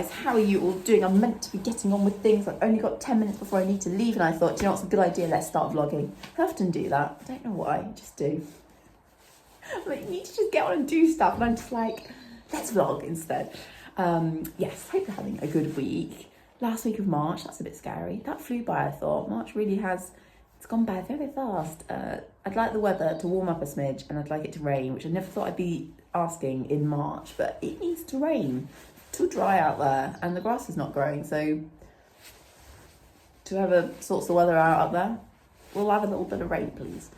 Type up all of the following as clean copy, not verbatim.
guys, how are you all doing? I'm meant to be getting on with things. I've only got 10 minutes before I need to leave, and I thought, do you know what's a good idea? Let's start vlogging. I often do that. I don't know why, I just do. Like, you need to just get on and do stuff, and I'm just like, let's vlog instead. Yes, hope you're having a good week. Last week of March, that's a bit scary. That flew by, I thought. March really has, it's gone by very, very fast. I'd like the weather to warm up a smidge, and I'd like it to rain, which I never thought I'd be asking in March, but it needs to rain. It's too dry out there, and the grass is not growing, so whoever sorts the weather out up there, we'll have a little bit of rain, please.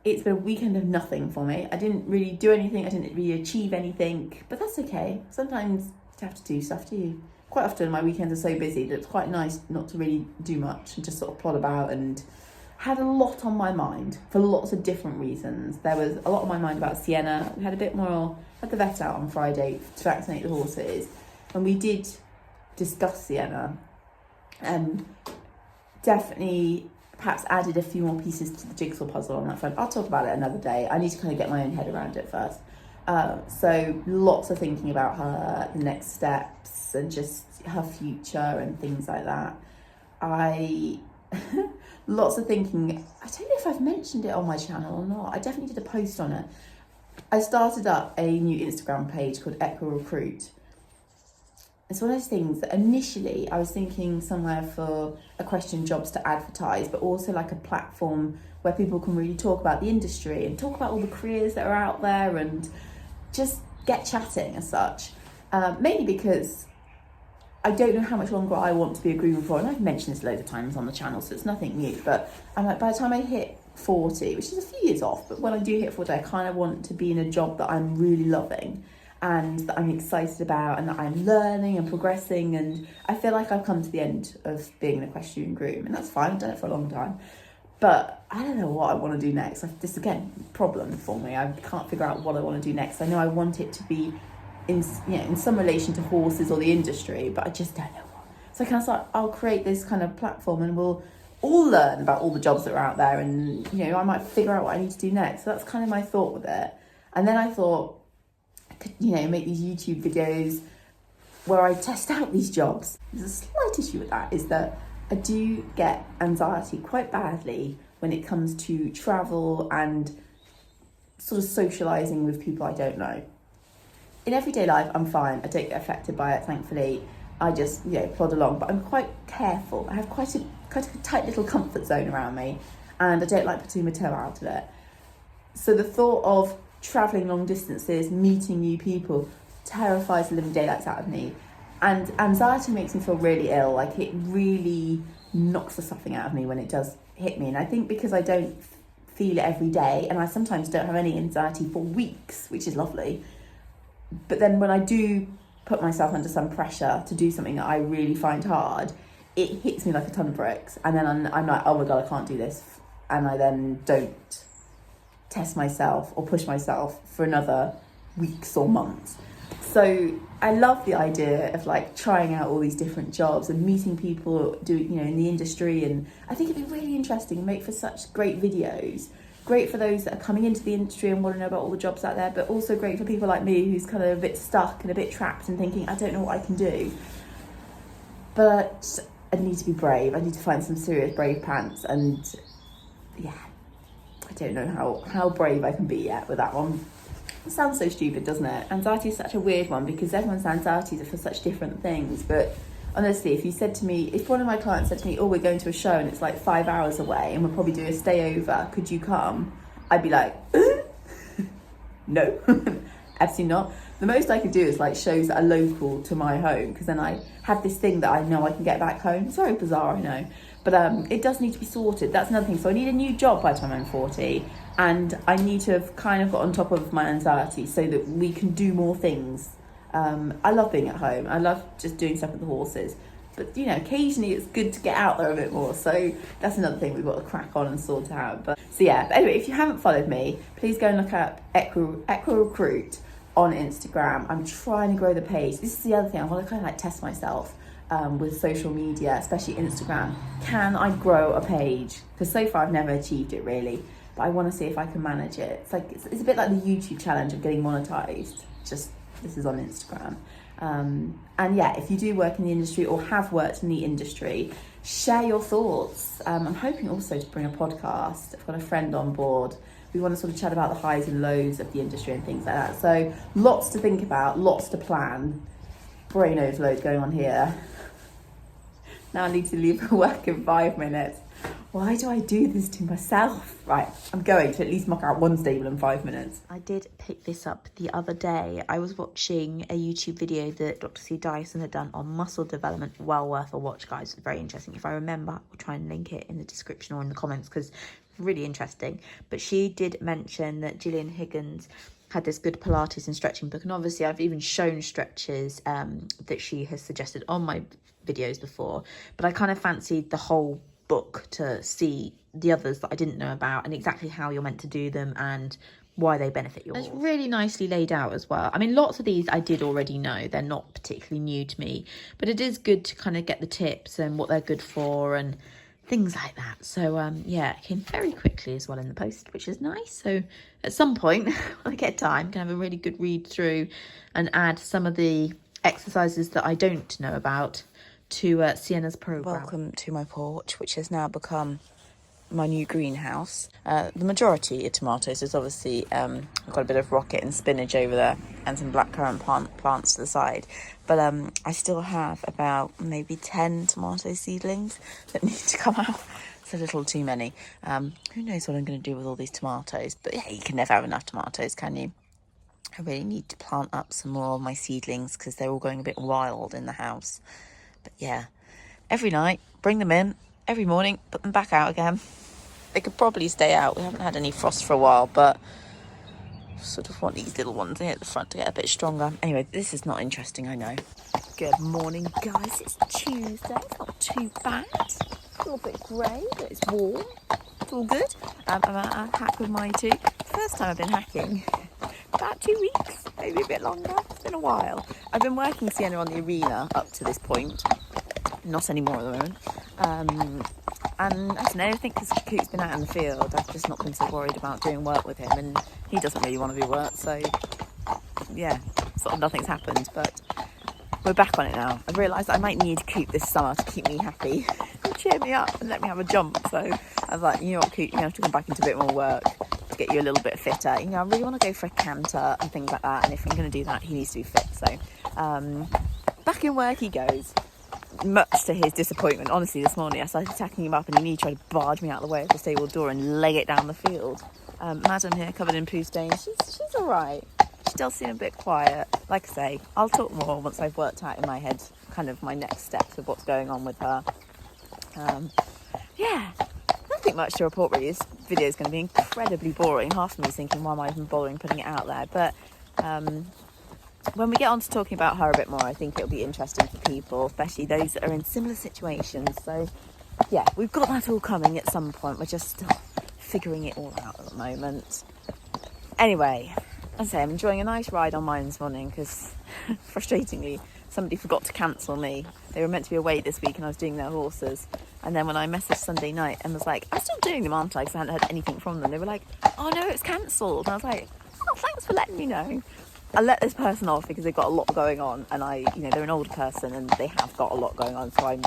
It's been a weekend of nothing for me. I didn't really do anything, I didn't really achieve anything, but that's okay. Sometimes you have to do stuff, do you? Quite often my weekends are so busy that it's quite nice not to really do much and just sort of plod about, and had a lot on my mind for lots of different reasons. There was a lot on my mind about Sienna. We had a bit more, had the vet out on Friday to vaccinate the horses, and we did discuss Sienna, and definitely perhaps added a few more pieces to the jigsaw puzzle on that front. I'll talk about it another day. I need to kind of get my own head around it first. So lots of thinking about her, the next steps, and just her future and things like that. Lots of thinking. I don't know if I've mentioned it on my channel or not. I definitely did a post on it. I started up a new Instagram page called Equestrian. It's one of those things that initially I was thinking somewhere for equestrian jobs to advertise, but also like a platform where people can really talk about the industry and talk about all the careers that are out there and just get chatting as such. Mainly because I don't know how much longer I want to be a groomer for, and I've mentioned this loads of times on the channel, so it's nothing new, but I'm like, by the time I hit 40, which is a few years off, but when I do hit 40, I kind of want to be in a job that I'm really loving and that I'm excited about, and that I'm learning and progressing, and I feel like I've come to the end of being an equestrian groom, and that's fine, I've done it for a long time, but I don't know what I want to do next. This, again, problem for me, I can't figure out what I want to do next. I know I want it to be in some relation to horses or the industry, but I just don't know what. So I'll create this kind of platform, and we'll all learn about all the jobs that are out there, and I might figure out what I need to do next. So that's kind of my thought with it. And then I thought I could make these YouTube videos where I test out these jobs. There's a slight issue with that, is that I do get anxiety quite badly when it comes to travel and sort of socialising with people I don't know. In everyday life, I'm fine. I don't get affected by it, thankfully. I just, plod along. But I'm quite careful. I have quite a tight little comfort zone around me, and I don't like putting my toe out of it. So the thought of travelling long distances, meeting new people, terrifies the living daylights out of me. And anxiety makes me feel really ill. Like, it really knocks the stuffing out of me when it does hit me. And I think because I don't feel it every day, and I sometimes don't have any anxiety for weeks, which is lovely. But then when I do put myself under some pressure to do something that I really find hard, it hits me like a ton of bricks. And then I'm like, oh my God, I can't do this. And I then don't test myself or push myself for another weeks or months. So I love the idea of like trying out all these different jobs and meeting people in the industry. And I think it'd be really interesting and make for such great videos. Great for those that are coming into the industry and want to know about all the jobs out there, but also great for people like me who's kind of a bit stuck and a bit trapped and thinking, I don't know what I can do. But I need to be brave. I need to find some serious brave pants, and I don't know how brave I can be yet with that one. It sounds so stupid, doesn't it? Anxiety is such a weird one because everyone's anxieties are for such different things, but honestly, if one of my clients said to me, oh, we're going to a show and it's like 5 hours away and we'll probably do a stay over, could you come? I'd be like, no, absolutely not. The most I could do is like shows that are local to my home, because then I have this thing that I know I can get back home. It's very bizarre, I know, but it does need to be sorted. That's another thing. So I need a new job by the time I'm 40, and I need to have kind of got on top of my anxiety so that we can do more things. I love being at home. I love just doing stuff with the horses. But, occasionally it's good to get out there a bit more. So that's another thing we've got to crack on and sort out. But anyway, if you haven't followed me, please go and look up Equestrian on Instagram. I'm trying to grow the page. This is the other thing. I want to kind of like test myself with social media, especially Instagram. Can I grow a page? Because so far I've never achieved it really. But I want to see if I can manage it. It's a bit like the YouTube challenge of getting monetized. Just this is on Instagram. And yeah, if you do work in the industry or have worked in the industry, share your thoughts. I'm hoping also to bring a podcast. I've got a friend on board. We want to sort of chat about the highs and lows of the industry and things like that. So lots to think about, lots to plan. Brain overload going on here. Now I need to leave for work in 5 minutes. Why do I do this to myself? Right, I'm going to at least knock out one stable in 5 minutes. I did pick this up the other day. I was watching a YouTube video that Dr. C. Dyson had done on muscle development. Well worth a watch, guys. Very interesting. If I remember, I'll try and link it in the description or in the comments because it's really interesting. But she did mention that Gillian Higgins had this good Pilates and stretching book. And obviously I've even shown stretches that she has suggested on my videos before. But I kind of fancied the whole book to see the others that I didn't know about and exactly how you're meant to do them and why they benefit your horse. It's really nicely laid out as well. I mean, lots of these I did already know. They're not particularly new to me, but it is good to kind of get the tips and what they're good for and things like that. So yeah, it came very quickly as well in the post, which is nice. So at some point when I get time, I can have a really good read through and add some of the exercises that I don't know about to Sienna's program. Welcome to my porch, which has now become my new greenhouse. The majority of tomatoes is obviously I've got a bit of rocket and spinach over there and some blackcurrant plants to the side, but I still have about maybe 10 tomato seedlings that need to come out. It's a little too many. Who knows what I'm going to do with all these tomatoes, but yeah, you can never have enough tomatoes, can you? I really need to plant up some more of my seedlings because they're all going a bit wild in the house. But yeah, every night, bring them in. Every morning, put them back out again. They could probably stay out. We haven't had any frost for a while, but sort of want these little ones here at the front to get a bit stronger. Anyway, this is not interesting, I know. Good morning, guys. It's Tuesday. It's not too bad. A little bit grey, but it's warm. It's all good. I'm at a hack with my two. First time I've been hacking. About 2 weeks, maybe a bit longer. It's been a while. I've been working Sienna on the arena up to this point. Not anymore at the moment. And I don't know, I think because Coot's been out in the field, I've just not been so worried about doing work with him, and he doesn't really want to do work, so yeah, sort of nothing's happened, but we're back on it now. I've realised I might need Coot this summer to keep me happy and cheer me up and let me have a jump, so I was like, you know what, Coot, you're going to have to come back into a bit more work to get you a little bit fitter. You know, I really want to go for a canter and things like that, and if I'm going to do that, he needs to be fit, so back in work he goes. Much to his disappointment, honestly, this morning I started attacking him up and he tried to barge me out of the way of the stable door and leg it down the field. Madam here, covered in poo stains, she's all right. She does seem a bit quiet. Like I say, I'll talk more once I've worked out in my head kind of my next steps of what's going on with her. Yeah, nothing much to report really. This video is going to be incredibly boring. Half of me is thinking, why am I even bothering putting it out there? But when we get on to talking about her a bit more, I think it'll be interesting for people, especially those that are in similar situations. So yeah, we've got that all coming at some point. We're just still figuring it all out at the moment. Anyway, as I say, I'm enjoying a nice ride on mine this morning because frustratingly somebody forgot to cancel me. They were meant to be away this week and I was doing their horses, and then when I messaged Sunday night and was like, I'm still doing them, aren't I, because I hadn't heard anything from them, they were like, oh no, it's cancelled. And I was like, oh, thanks for letting me know. I let this person off because they've got a lot going on, and they're an older person and they have got a lot going on, so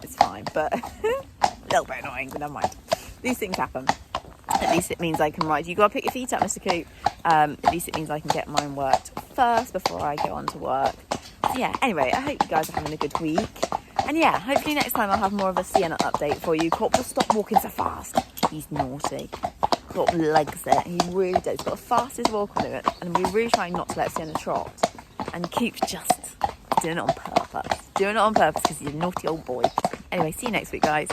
it's fine, but a little bit annoying, but never mind. These things happen. At least it means I can ride. You got to pick your feet up, Mr. Coop. At least it means I can get mine worked first before I go on to work. So yeah, anyway, I hope you guys are having a good week. And yeah, hopefully next time I'll have more of a Sienna update for you. Corporal, stop walking so fast. He's naughty. Corporal legs it. He really does. He's got the fastest walk on it. And we're really trying not to let Sienna trot. And Coop's just doing it on purpose. Doing it on purpose because he's a naughty old boy. Anyway, see you next week, guys.